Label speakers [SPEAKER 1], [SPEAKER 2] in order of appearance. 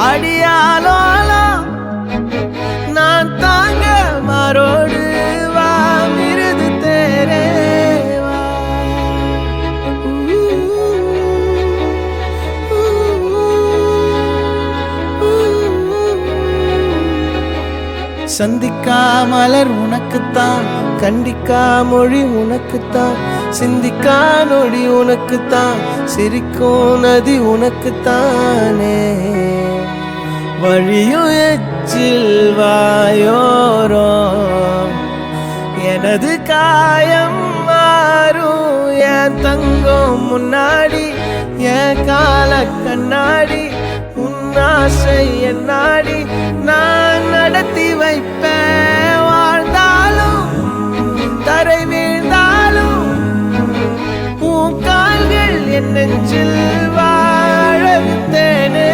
[SPEAKER 1] அடியாலோலோ நான் தாங்க மாறோடு வா மிருது தேரேவா சந்திக்கா மலர் உனக்குத்தான் கண்டிக்கா மொழி உனக்குத்தான் சிந்திக்கா நொடி உனக்குத்தான் சிரிக்கும் நதி உனக்குத்தானே வழியும் எச்சில் வாயோரோ எனது காயம் மாறும் என் தங்கம் முன்னாடி என் கால கண்ணாடி உன்னாசை என்னாடி நான் நடத்தி வைப்பேன் வாழ்ந்தாலும் தரை வீழ்ந்தாலும் உன் கால்கள் என் நெஞ்சில் வாழ வைத்தேனே